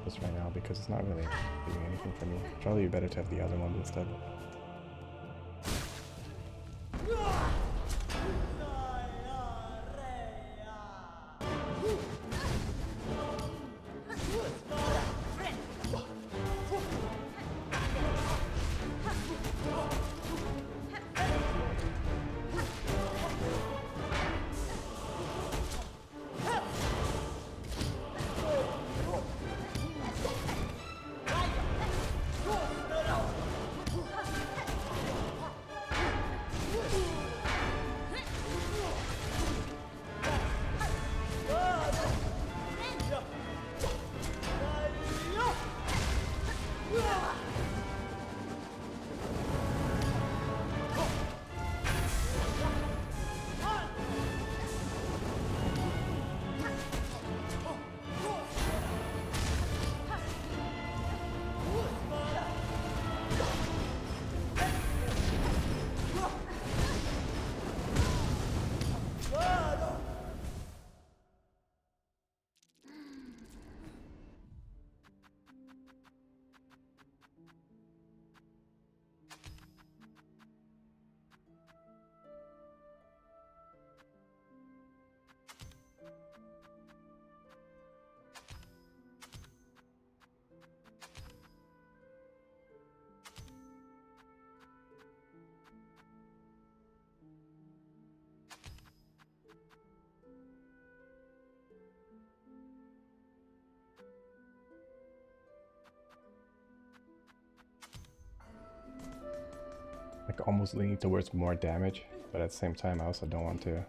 this right now because it's not really doing anything for me. Probably better to have the other one instead. Like almost leaning towards more damage, but at the same time I also don't want to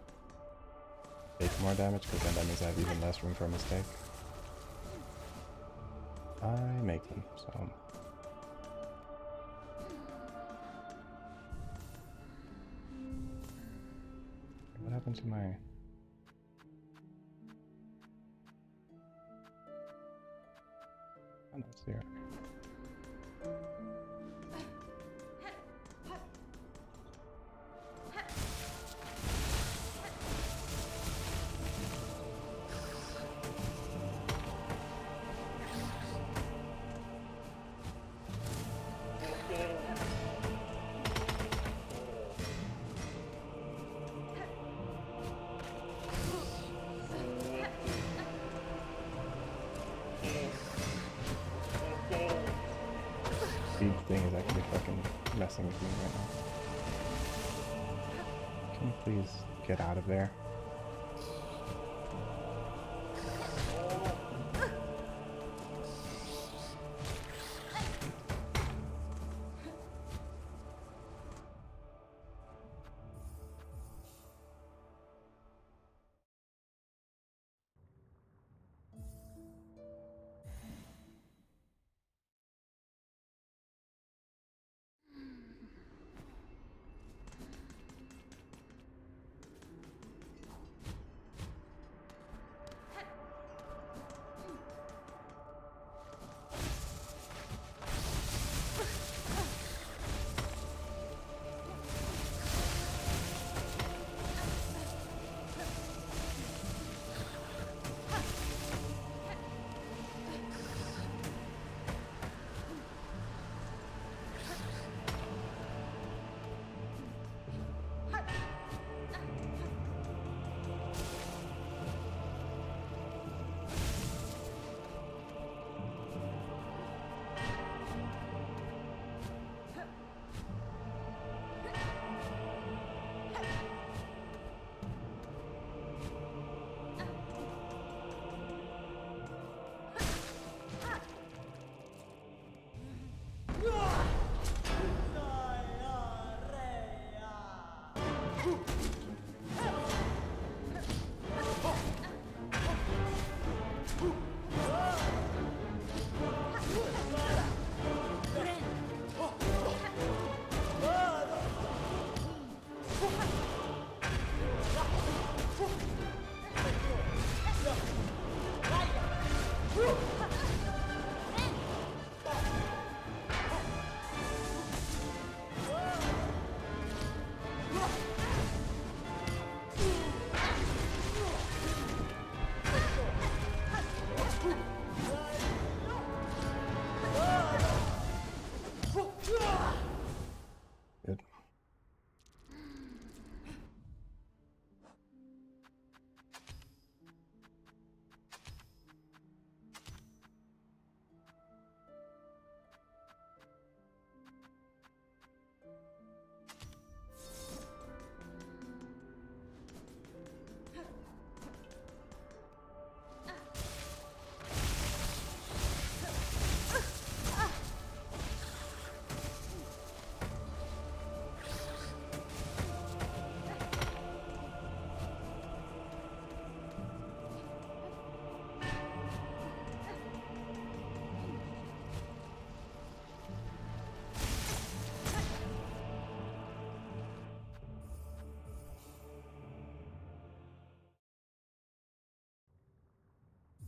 take more damage because then that means I have even less room for a mistake. I make them, so... What happened to my... Oh no, it's there. Speed thing is actually fucking messing with me right now. Can you please get out of there?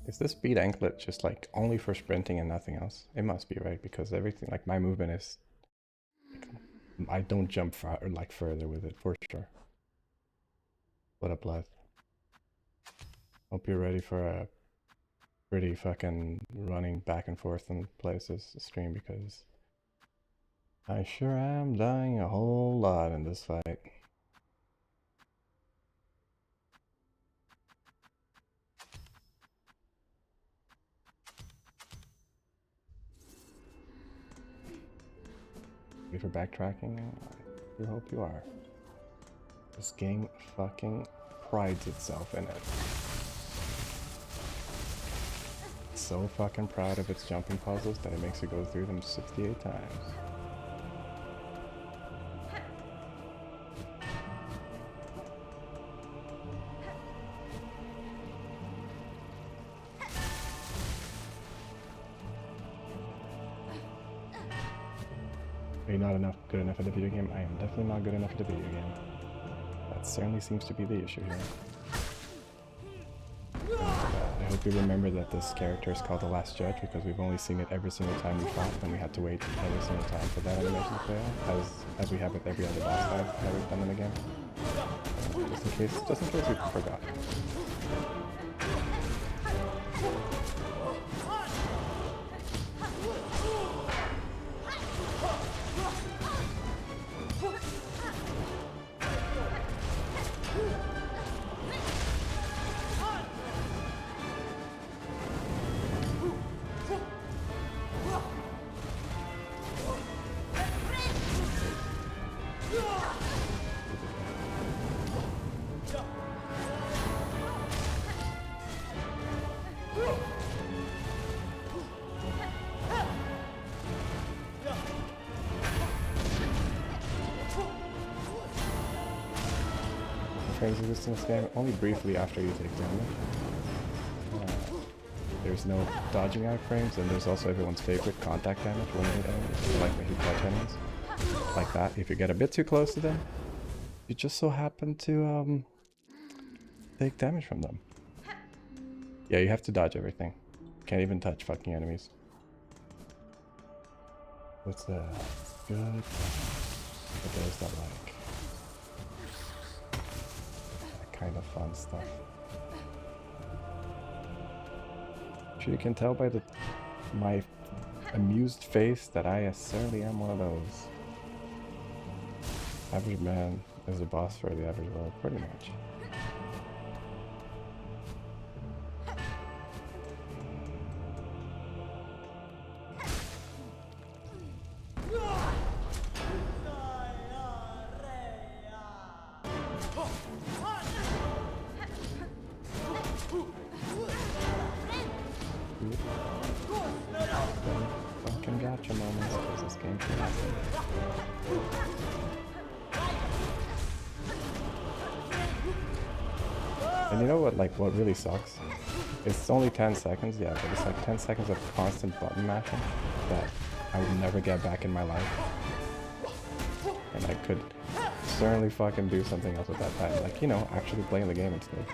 Is this speed anklet just like only for sprinting and nothing else? It must be, right? Because everything, like my movement is, I don't jump far, like further with it for sure. What up, Blood? Hope you're ready for a pretty fucking running back and forth in places stream, because I sure am dying a whole lot in this fight. Ready for backtracking? I do hope you are. This game fucking prides itself in it. It's so fucking proud of its jumping puzzles that it makes you go through them 68 times. Are you not good enough at the video game? I am definitely not good enough at the video game. That certainly seems to be the issue here. I hope you remember that this character is called the Last Judge because we've only seen it every single time we fought, and we had to wait every single time for that animation to play out, as we have with every other boss fight that we've done in the game. Just in case we forgot. Frames resistance game only briefly after you take damage. There's no dodging out frames, and there's also everyone's favorite contact damage when you hit enemies, like when you touch enemies. Like that, if you get a bit too close to them, you just so happen to take damage from them. Yeah, you have to dodge everything. Can't even touch fucking enemies. What's that? Good. What does that like? Kind of fun stuff. Sure, you can tell by my amused face that I certainly am one of those. Average man is a boss for the average world, pretty much. Fucking gotcha moments, because this game can happen. And you know what, like, what really sucks? It's only 10 seconds, yeah, but it's like 10 seconds of constant button mashing that I would never get back in my life. And I could certainly fucking do something else at that time. Like, you know, actually playing the game instead.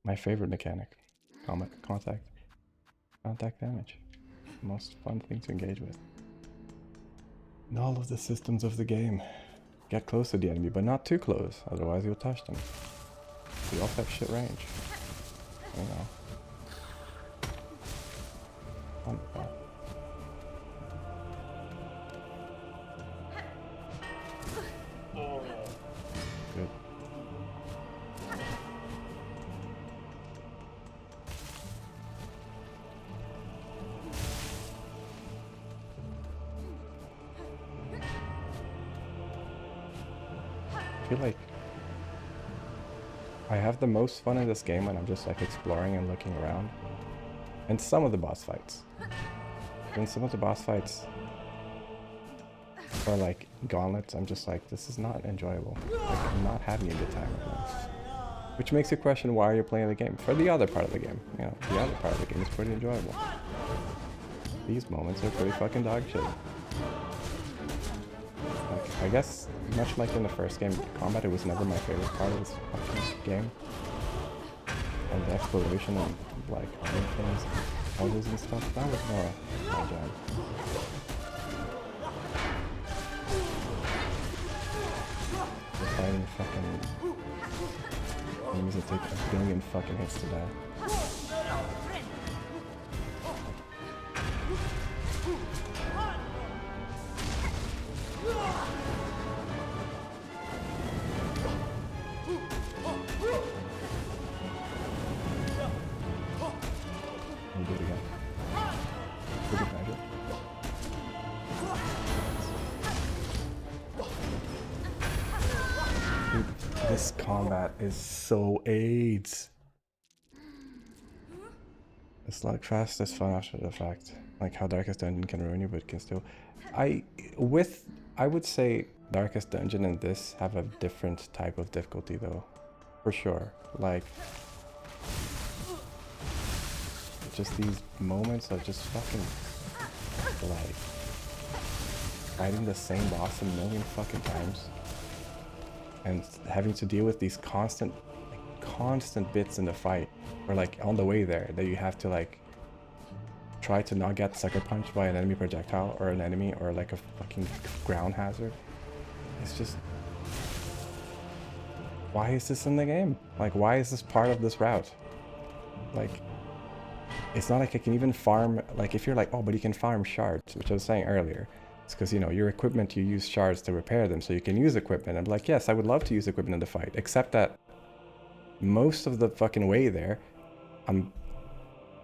My favorite mechanic. Contact damage. Most fun thing to engage with. In all of the systems of the game. Get close to the enemy, but not too close, otherwise you'll touch them. We also have shit range. You know. Fun with that. Good. feel like I have the most fun in this game when I'm just like exploring and looking around. And some of the boss fights. In some of the boss fights, or like gauntlets, I'm just like, this is not enjoyable. Like, I'm not having a good time right now. Which makes you question why you're playing the game. For the other part of the game, you know, the other part of the game is pretty enjoyable. These moments are pretty fucking dog shit. Like, I guess, much like in the first game, combat, it was never my favorite part of this fucking game. And the exploration and like other things, houses and stuff, that was more my jam. Fighting fucking enemies that take a billion fucking hits to die. We'll do it again. Good magic. Dude, this combat is so AIDS. It's like fast as fun after the fact. Like how Darkest Dungeon can ruin you, but can still. I would say Darkest Dungeon and this have a different type of difficulty though, for sure. Like, just these moments of just fucking like fighting the same boss a million fucking times and having to deal with these constant bits in the fight, or like on the way there that you have to like try to not get sucker punched by an enemy projectile or an enemy or like a fucking ground hazard. It's just, why is this in the game? Like, why is this part of this route? Like, it's not like I can even farm, like if you're like, oh, but you can farm shards, which I was saying earlier. It's because, you know, your equipment, you use shards to repair them, so you can use equipment. I'm like, yes, I would love to use equipment in the fight, except that most of the fucking way there, I'm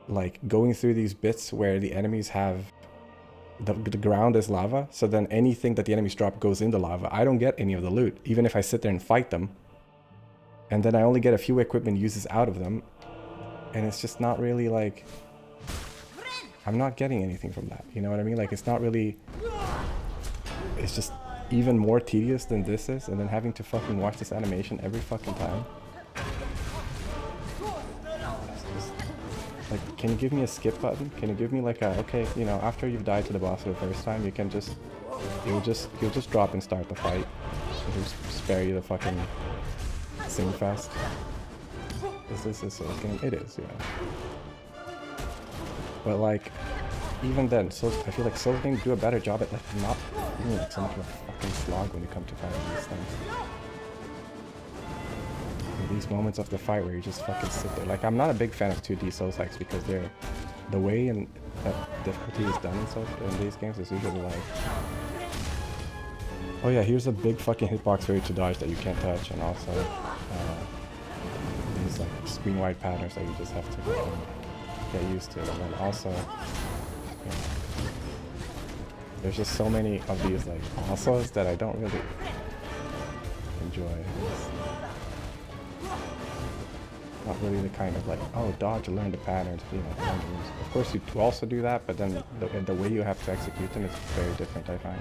like going through these bits where the enemies have, the ground is lava, so then anything that the enemies drop goes into lava. I don't get any of the loot, even if I sit there and fight them. And then I only get a few equipment uses out of them. And it's just not really like, I'm not getting anything from that, you know what I mean? Like, it's not really, it's just even more tedious than this is, and then having to fucking watch this animation every fucking time. It's just, like, can you give me a skip button? Can you give me like a, okay, you know, after you've died to the boss for the first time, you can just, he'll just drop and start the fight. He'll spare you the fucking sing fest. Is this a Souls game? It is, yeah. But like, even then, Souls, I feel like Souls games do a better job at like not being like so much of a fucking slog when you come to fighting these things. And these moments of the fight where you just fucking sit there. Like, I'm not a big fan of 2D Souls hacks because they're, the way in that difficulty is done in these games is usually like, oh yeah, here's a big fucking hitbox for you to dodge that you can't touch, and also these like screen wide patterns that you just have to get used to. And then also, you know, there's just so many of these like alsos that I don't really enjoy. It's not really the kind of like, oh, dodge, learn the patterns, you know, learn the moves. Of course you also do that, but then the way you have to execute them is very different, I find.